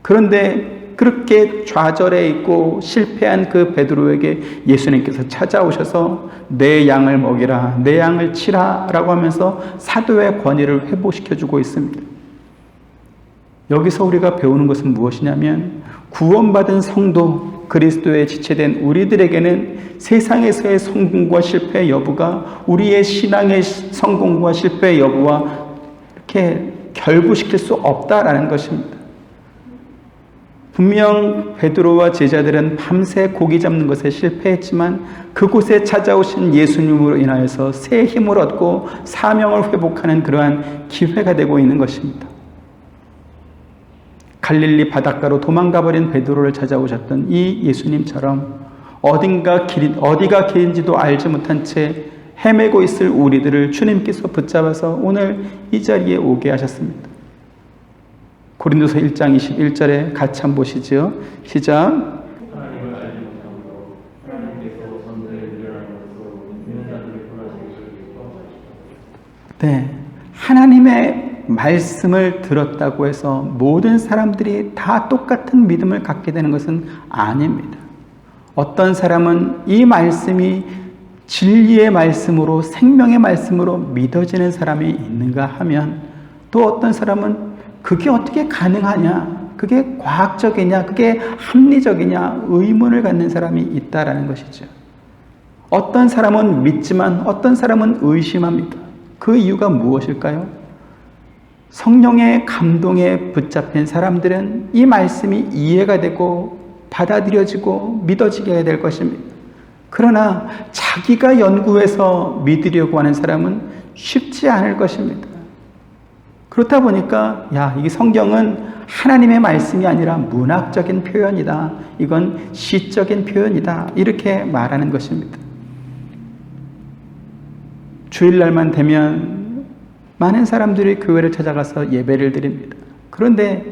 그런데 그렇게 좌절해 있고 실패한 그 베드로에게 예수님께서 찾아오셔서 내 양을 먹이라, 내 양을 치라 라고 하면서 사도의 권위를 회복시켜주고 있습니다. 여기서 우리가 배우는 것은 무엇이냐면 구원받은 성도 그리스도에 지체된 우리들에게는 세상에서의 성공과 실패 여부가 우리의 신앙의 성공과 실패 여부와 이렇게 결부시킬 수 없다라는 것입니다. 분명 베드로와 제자들은 밤새 고기 잡는 것에 실패했지만 그곳에 찾아오신 예수님으로 인하여서 새 힘을 얻고 사명을 회복하는 그러한 기회가 되고 있는 것입니다. 갈릴리 바닷가로 도망가버린 베드로를 찾아오셨던 이 예수님처럼 어디가 길인지도 알지 못한 채 헤매고 있을 우리들을 주님께서 붙잡아서 오늘 이 자리에 오게 하셨습니다. 고린도서 1장 21절에 같이 한번 보시죠. 시작. 네, 하나님의 말씀을 들었다고 해서 모든 사람들이 다 똑같은 믿음을 갖게 되는 것은 아닙니다. 어떤 사람은 이 말씀이 진리의 말씀으로 생명의 말씀으로 믿어지는 사람이 있는가 하면 또 어떤 사람은 그게 어떻게 가능하냐, 그게 과학적이냐, 그게 합리적이냐 의문을 갖는 사람이 있다라는 것이죠. 어떤 사람은 믿지만 어떤 사람은 의심합니다. 그 이유가 무엇일까요? 성령의 감동에 붙잡힌 사람들은 이 말씀이 이해가 되고 받아들여지고 믿어지게 될 것입니다. 그러나 자기가 연구해서 믿으려고 하는 사람은 쉽지 않을 것입니다. 그렇다 보니까 이게 성경은 하나님의 말씀이 아니라 문학적인 표현이다. 이건 시적인 표현이다. 이렇게 말하는 것입니다. 주일날만 되면 많은 사람들이 교회를 찾아가서 예배를 드립니다. 그런데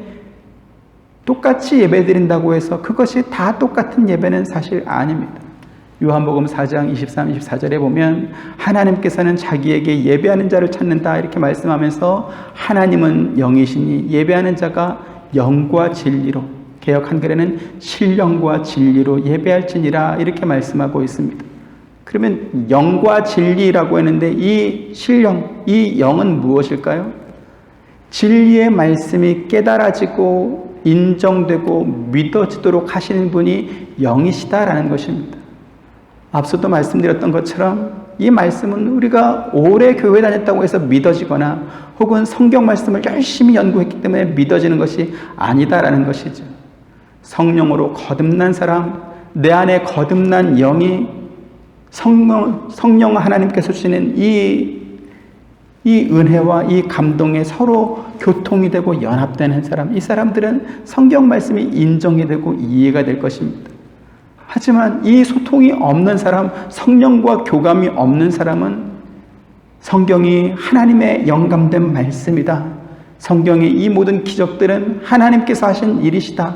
똑같이 예배 드린다고 해서 그것이 다 똑같은 예배는 사실 아닙니다. 요한복음 4장 23, 24절에 보면 하나님께서는 자기에게 예배하는 자를 찾는다 이렇게 말씀하면서 하나님은 영이시니 예배하는 자가 영과 진리로, 개역 한글에는 신령과 진리로 예배할지니라 이렇게 말씀하고 있습니다. 그러면 영과 진리라고 했는데 이 신령, 이 영은 무엇일까요? 진리의 말씀이 깨달아지고 인정되고 믿어지도록 하시는 분이 영이시다라는 것입니다. 앞서도 말씀드렸던 것처럼 이 말씀은 우리가 오래 교회 다녔다고 해서 믿어지거나 혹은 성경 말씀을 열심히 연구했기 때문에 믿어지는 것이 아니다라는 것이죠. 성령으로 거듭난 사람, 내 안에 거듭난 영이 성령 하나님께서 주시는 이 은혜와 이 감동에 서로 교통이 되고 연합되는 사람, 이 사람들은 성경 말씀이 인정이 되고 이해가 될 것입니다. 하지만 이 소통이 없는 사람, 성령과 교감이 없는 사람은 성경이 하나님의 영감된 말씀이다. 성경의 이 모든 기적들은 하나님께서 하신 일이시다.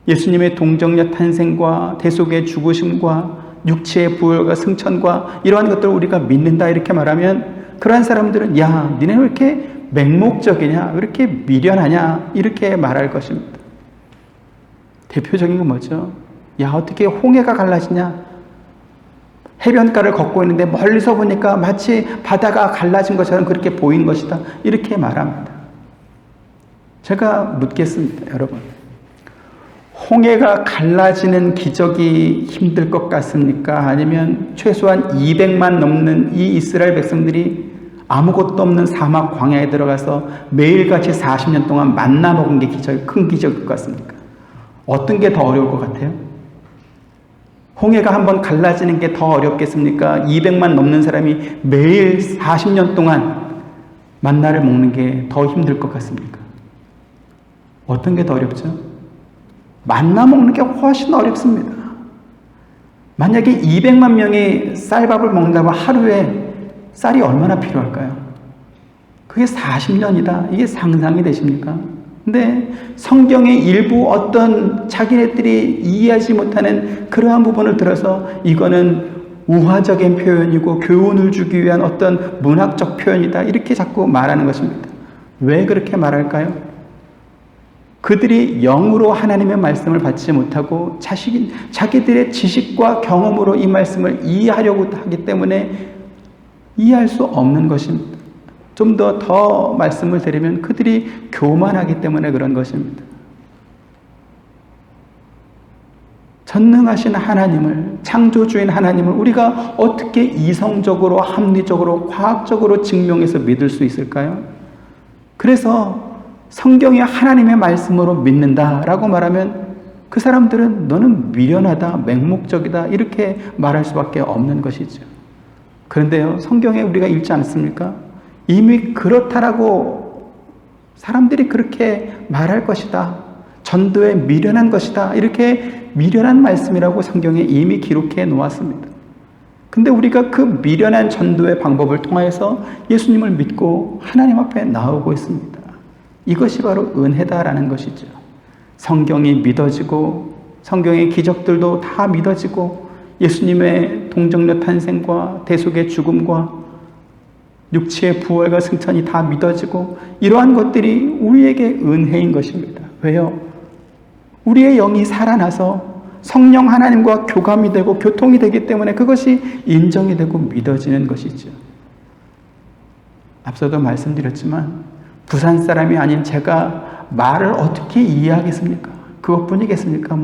예수님의 동정녀 탄생과 대속의 죽으심과 육체의 부활과 승천과 이러한 것들을 우리가 믿는다 이렇게 말하면 그러한 사람들은 야, 니네 왜 이렇게 맹목적이냐, 왜 이렇게 미련하냐 이렇게 말할 것입니다. 대표적인 건 뭐죠? 야, 어떻게 홍해가 갈라지냐? 해변가를 걷고 있는데 멀리서 보니까 마치 바다가 갈라진 것처럼 그렇게 보인 것이다 이렇게 말합니다. 제가 묻겠습니다, 여러분. 홍해가 갈라지는 기적이 힘들 것 같습니까? 아니면 최소한 200만 넘는 이 이스라엘 백성들이 아무것도 없는 사막 광야에 들어가서 매일같이 40년 동안 만나 먹은 게 큰 기적일 것 같습니까? 어떤 게 더 어려울 것 같아요? 홍해가 한번 갈라지는 게 더 어렵겠습니까? 200만 넘는 사람이 매일 40년 동안 만나를 먹는 게 더 힘들 것 같습니까? 어떤 게 더 어렵죠? 만나 먹는 게 훨씬 어렵습니다. 만약에 200만 명이 쌀밥을 먹는다고 하루에 쌀이 얼마나 필요할까요? 그게 40년이다. 이게 상상이 되십니까? 근데 성경의 일부 어떤 자기네들이 이해하지 못하는 그러한 부분을 들어서 이거는 우화적인 표현이고 교훈을 주기 위한 어떤 문학적 표현이다. 이렇게 자꾸 말하는 것입니다. 왜 그렇게 말할까요? 그들이 영으로 하나님의 말씀을 받지 못하고 자기들의 지식과 경험으로 이 말씀을 이해하려고 하기 때문에 이해할 수 없는 것입니다. 좀 더 말씀을 드리면 그들이 교만하기 때문에 그런 것입니다. 전능하신 하나님을, 창조주인 하나님을 우리가 어떻게 이성적으로, 합리적으로, 과학적으로 증명해서 믿을 수 있을까요? 그래서 성경이 하나님의 말씀으로 믿는다라고 말하면 그 사람들은 너는 미련하다, 맹목적이다 이렇게 말할 수밖에 없는 것이죠. 그런데요, 성경에 우리가 읽지 않습니까? 이미 그렇다라고 사람들이 그렇게 말할 것이다. 전도에 미련한 것이다. 이렇게 미련한 말씀이라고 성경에 이미 기록해 놓았습니다. 근데 우리가 그 미련한 전도의 방법을 통하여서 예수님을 믿고 하나님 앞에 나오고 있습니다. 이것이 바로 은혜다라는 것이죠. 성경이 믿어지고 성경의 기적들도 다 믿어지고 예수님의 동정녀 탄생과 대속의 죽음과 육체의 부활과 승천이 다 믿어지고 이러한 것들이 우리에게 은혜인 것입니다. 왜요? 우리의 영이 살아나서 성령 하나님과 교감이 되고 교통이 되기 때문에 그것이 인정이 되고 믿어지는 것이죠. 앞서도 말씀드렸지만 부산 사람이 아닌 제가 말을 어떻게 이해하겠습니까? 그것뿐이겠습니까?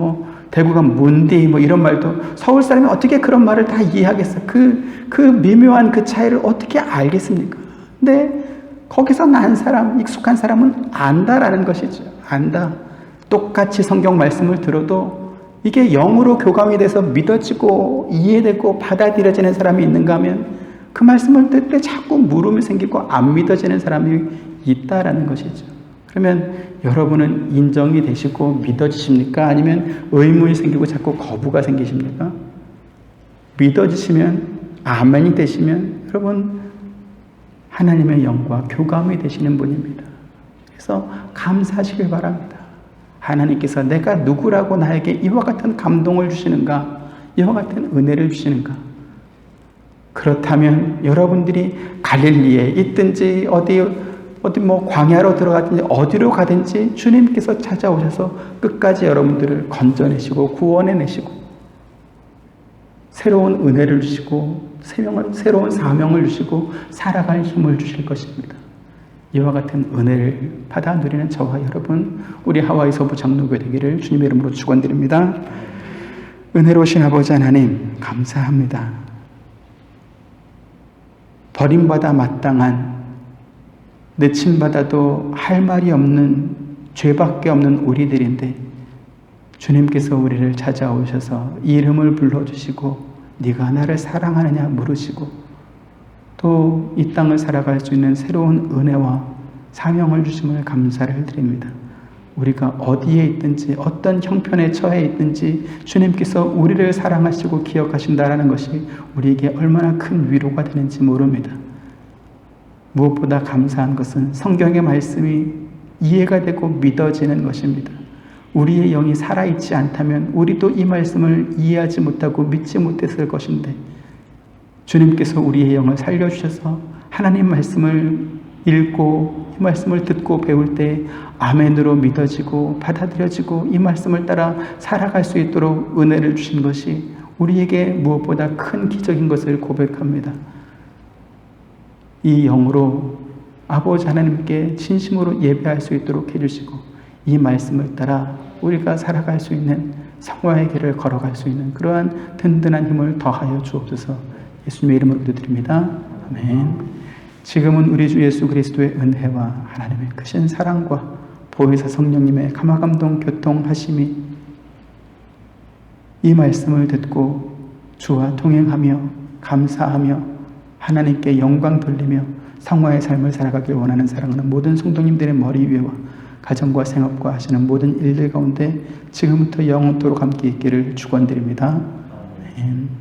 대구가 뭔디 이런 말도 서울 사람이 어떻게 그런 말을 다 이해하겠어요? 그 미묘한 그 차이를 어떻게 알겠습니까? 근데 거기서 난 사람, 익숙한 사람은 안다라는 것이죠. 안다. 똑같이 성경 말씀을 들어도 이게 영으로 교감이 돼서 믿어지고 이해되고 받아들여지는 사람이 있는가 하면 그 말씀을 들을 때 자꾸 물음이 생기고 안 믿어지는 사람이 있다라는 것이죠. 그러면 여러분은 인정이 되시고 믿어지십니까? 아니면 의문이 생기고 자꾸 거부가 생기십니까? 믿어지시면, 아멘이 되시면 여러분 하나님의 영과 교감이 되시는 분입니다. 그래서 감사하시길 바랍니다. 하나님께서 내가 누구라고 나에게 이와 같은 감동을 주시는가? 이와 같은 은혜를 주시는가? 그렇다면 여러분들이 갈릴리에 있든지 어디 광야로 들어가든지 어디로 가든지 주님께서 찾아오셔서 끝까지 여러분들을 건져내시고 구원해내시고 새로운 은혜를 주시고 새로운 사명을 주시고 살아갈 힘을 주실 것입니다. 이와 같은 은혜를 받아 누리는 저와 여러분, 우리 하와이 서부 장로교회 되기를 주님의 이름으로 축원드립니다. 은혜로우신 아버지 하나님 감사합니다. 버림받아 마땅한, 내침받아도 할 말이 없는 죄밖에 없는 우리들인데 주님께서 우리를 찾아오셔서 이름을 불러주시고 네가 나를 사랑하느냐 물으시고 또 이 땅을 살아갈 수 있는 새로운 은혜와 사명을 주심을 감사를 드립니다. 우리가 어디에 있든지 어떤 형편에 처해 있든지 주님께서 우리를 사랑하시고 기억하신다라는 것이 우리에게 얼마나 큰 위로가 되는지 모릅니다. 무엇보다 감사한 것은 성경의 말씀이 이해가 되고 믿어지는 것입니다. 우리의 영이 살아있지 않다면 우리도 이 말씀을 이해하지 못하고 믿지 못했을 것인데 주님께서 우리의 영을 살려주셔서 하나님 말씀을 읽고 이 말씀을 듣고 배울 때 아멘으로 믿어지고 받아들여지고 이 말씀을 따라 살아갈 수 있도록 은혜를 주신 것이 우리에게 무엇보다 큰 기적인 것을 고백합니다. 이 영으로 아버지 하나님께 진심으로 예배할 수 있도록 해주시고 이 말씀을 따라 우리가 살아갈 수 있는 성화의 길을 걸어갈 수 있는 그러한 든든한 힘을 더하여 주옵소서. 예수님의 이름으로 기도드립니다. 아멘. 지금은 우리 주 예수 그리스도의 은혜와 하나님의 크신 사랑과 보혜사 성령님의 감화감동 교통하심이 이 말씀을 듣고 주와 동행하며 감사하며 하나님께 영광 돌리며 성화의 삶을 살아가길 원하는 사랑하는 모든 성도님들의 머리 위에와 가정과 생업과 하시는 모든 일들 가운데 지금부터 영원토록 함께 있기를 축원드립니다. 아멘.